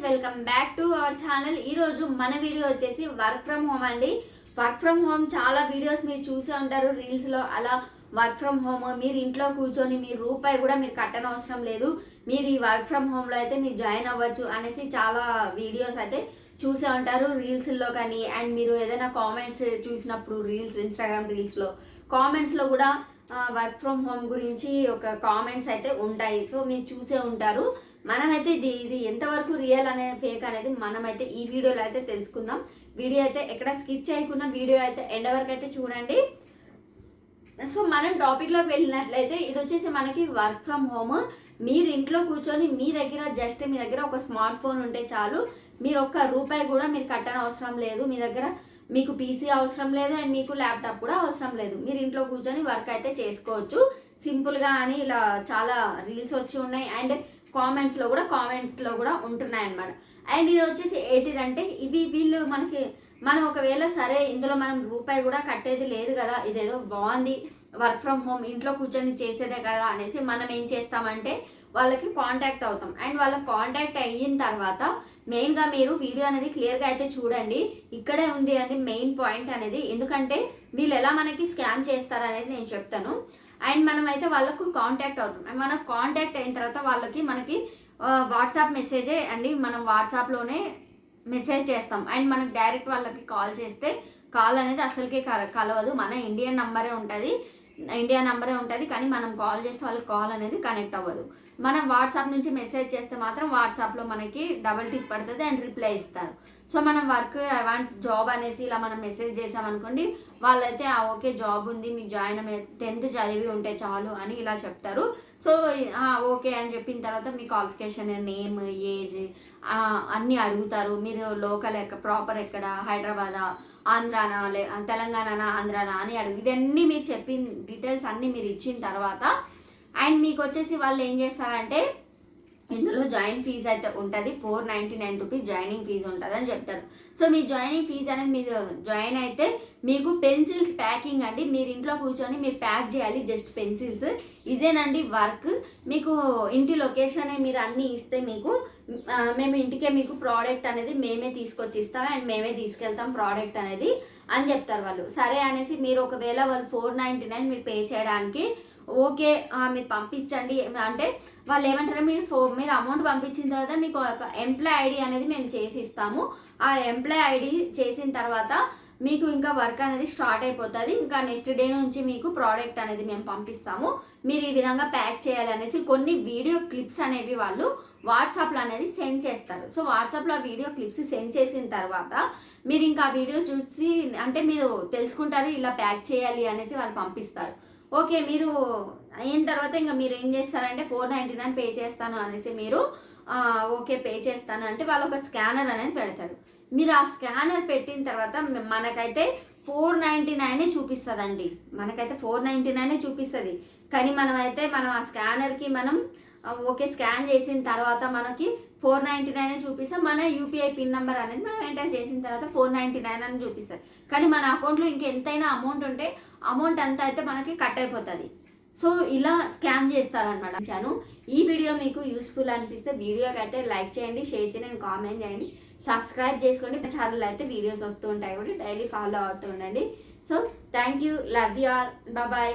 Friends, welcome back to our channel. ఈరోజు మన video వచ్చేసి వర్క్ ఫ్రమ్ హోమ్ అండి. వర్క్ ఫ్రమ్ హోమ్ చాలా వీడియోస్ మీరు చూసే ఉంటారు రీల్స్లో. అలా వర్క్ ఫ్రమ్ హోమ్ మీరు ఇంట్లో కూర్చొని మీరు రూపాయి కూడా మీరు కట్టనవసరం లేదు, మీరు ఈ వర్క్ ఫ్రమ్ హోమ్లో అయితే మీరు జాయిన్ అవ్వచ్చు అనేసి చాలా వీడియోస్ అయితే చూసే ఉంటారు రీల్స్లో కానీ. అండ్ మీరు ఏదైనా కామెంట్స్ చూసినప్పుడు ఇన్స్టాగ్రామ్ రీల్స్లో కామెంట్స్లో కూడా వర్క్ ఫ్రమ్ హోమ్ గురించి ఒక కామెంట్స్ అయితే ఉంటాయి. సో మీరు చూసే ఉంటారు. మనమైతే ఇది ఎంతవరకు రియల్ అనే ఫేక్ అనేది మనమైతే ఈ వీడియోలో అయితే తెలుసుకుందాం. వీడియో అయితే ఎక్కడ స్కిప్ చేయకుండా వీడియో అయితే ఎండ్ వరకు అయితే చూడండి. సో మనం టాపిక్లోకి వెళ్ళినట్లయితే ఇది వచ్చేసి మనకి వర్క్ ఫ్రమ్ హోమ్. మీరు ఇంట్లో కూర్చొని మీ దగ్గర ఒక స్మార్ట్ ఫోన్ ఉంటే చాలు, మీరు ఒక్క రూపాయి కూడా మీరు కట్టని అవసరం లేదు. మీ దగ్గర మీకు పీసీ అవసరం లేదు అండ్ మీకు ల్యాప్టాప్ కూడా అవసరం లేదు. మీరు ఇంట్లో కూర్చొని వర్క్ అయితే చేసుకోవచ్చు సింపుల్గా అని ఇలా చాలా రీల్స్ వచ్చి ఉన్నాయి. అండ్ కామెంట్స్లో కూడా ఉంటున్నాయి అన్నమాట. అండ్ ఇది వచ్చేసి ఏంటిదంటే వీళ్ళు మనం ఒకవేళ సరే ఇందులో మనం రూపాయి కూడా కట్టేది లేదు కదా, ఇదేదో బాగుంది వర్క్ ఫ్రమ్ హోమ్ ఇంట్లో కూర్చొని చేసేదే కదా అనేసి మనం ఏం చేస్తామంటే వాళ్ళకి కాంటాక్ట్ అవుతాం. అండ్ వాళ్ళకి కాంటాక్ట్ అయిన తర్వాత మెయిన్గా మీరు వీడియో అనేది క్లియర్గా అయితే చూడండి. ఇక్కడే ఉంది అండి మెయిన్ పాయింట్ అనేది, ఎందుకంటే వీళ్ళు ఎలా మనకి స్కామ్ చేస్తారనేది నేను చెప్తాను. అండ్ మనం అయితే వాళ్ళకు కాంటాక్ట్ అవుతాం. అండ్ మనకు కాంటాక్ట్ అయిన తర్వాత మనకి వాట్సాప్ మెసేజే అండి, మనం వాట్సాప్లోనే మెసేజ్ చేస్తాం. అండ్ మనకి డైరెక్ట్ వాళ్ళకి కాల్ చేస్తే కాల్ అనేది అసలుకే కలవదు. మన ఇండియన్ నంబరే ఉంటుంది కానీ మనం కాల్ చేస్తే వాళ్ళకి కాల్ అనేది కనెక్ట్ అవ్వదు. మనం వాట్సాప్ నుంచి మెసేజ్ చేస్తే మాత్రం వాట్సాప్లో మనకి డబుల్ టిక్ పడుతుంది అండ్ రిప్లై ఇస్తారు. సో మనం వర్క్ ఐ వాంట్ జాబ్ అనేసి ఇలా మనం మెసేజ్ చేసామనుకోండి, వాళ్ళైతే ఓకే జాబ్ ఉంది మీకు జాయిన్ 10th చదివి ఉంటే చాలు అని ఇలా చెప్తారు. సో ఓకే అని చెప్పిన తర్వాత మీ క్వాలిఫికేషన్, నేమ్, ఏజ్ అన్నీ అడుగుతారు. మీరు లోకల్ ప్రాపర్ ఎక్కడ, హైదరాబాదా, ఆంధ్రానా, తెలంగాణనా, ఆంధ్రానా అని ఇవన్నీ మీరు చెప్పిన డీటెయిల్స్ అన్నీ మీరు ఇచ్చిన తర్వాత అండ్ మీకు వచ్చేసి వాళ్ళు ఏం చేస్తారంటే ఇందులో జాయిన్ ఫీజు అయితే ఉంటుంది 499 రూపీస్ జాయినింగ్ ఫీజు ఉంటుంది అని చెప్తారు. సో మీ జాయినింగ్ ఫీజు అనేది మీరు జాయిన్ అయితే మీకు పెన్సిల్స్ ప్యాకింగ్ అండి, మీరు ఇంట్లో కూర్చొని మీరు ప్యాక్ చేయాలి జస్ట్ పెన్సిల్స్. ఇదేనండి వర్క్. మీకు ఇంటి లొకేషన్ మీరు అన్నీ ఇస్తే మేము ఇంటికే మీకు ప్రోడక్ట్ అనేది మేమే తీసుకొచ్చి ఇస్తాం అండ్ మేమే తీసుకెళ్తాం ప్రోడక్ట్ అనేది అని చెప్తారు వాళ్ళు. సరే అనేసి మీరు ఒకవేళ వాళ్ళు 499 మీరు పే చేయడానికి ఓకే మీరు పంపించండి అంటే వాళ్ళు ఏమంటారు, మీరు అమౌంట్ పంపించిన తర్వాత మీకు ఒక ఎంప్లాయ్ ఐడి అనేది మేము చేసి ఇస్తాము. ఆ ఎంప్లాయ్ ఐడి చేసిన తర్వాత మీకు ఇంకా వర్క్ అనేది స్టార్ట్ అయిపోతుంది. ఇంకా నెక్స్ట్ డే నుంచి మీకు ప్రోడక్ట్ అనేది మేము పంపిస్తాము, మీరు ఈ విధంగా ప్యాక్ చేయాలి అనేసి కొన్ని వీడియో క్లిప్స్ అనేవి వాళ్ళు వాట్సాప్లో అనేది సెండ్ చేస్తారు. సో వాట్సాప్లో ఆ వీడియో క్లిప్స్ సెండ్ చేసిన తర్వాత మీరు ఇంకా ఆ వీడియో చూసి అంటే మీరు తెలుసుకుంటారు ఇలా ప్యాక్ చేయాలి అనేసి వాళ్ళు పంపిస్తారు. ఓకే మీరు అయిన తర్వాత ఇంకా మీరు ఏం చేస్తారంటే 499 పే చేస్తాను అనేసి మీరు ఓకే పే చేస్తాను అంటే వాళ్ళు ఒక స్కానర్ అనేది పెడతారు. మీరు ఆ స్కానర్ పెట్టిన తర్వాత మనకైతే 499 చూపిస్తుందండి, మనకైతే 499 చూపిస్తుంది. కానీ మనం ఆ స్కానర్కి ఓకే స్కాన్ చేసిన తర్వాత మనకి 499 చూపిస్తాం. మన యూపీఐ పిన్ నెంబర్ అనేది మనం ఎంటర్ చేసిన తర్వాత 499 అని చూపిస్తుంది. కానీ మన అకౌంట్లో ఇంకెంతైనా అమౌంట్ ఉంటే అమౌంట్ అంతా అయితే మనకి కట్ అయిపోతుంది. సో ఇలా స్కామ్ చేస్తారనమాట. ఈ వీడియో మీకు యూస్ఫుల్ అనిపిస్తే వీడియోకి అయితే లైక్ చేయండి, షేర్ చేయండి, కామెంట్ చేయండి, సబ్స్క్రైబ్ చేసుకోండి. ఛానల్ అయితే వీడియోస్ వస్తూ ఉంటాయి కూడా డైలీ ఫాలో అవుతూ ఉండండి. So thank you, love you all, bye.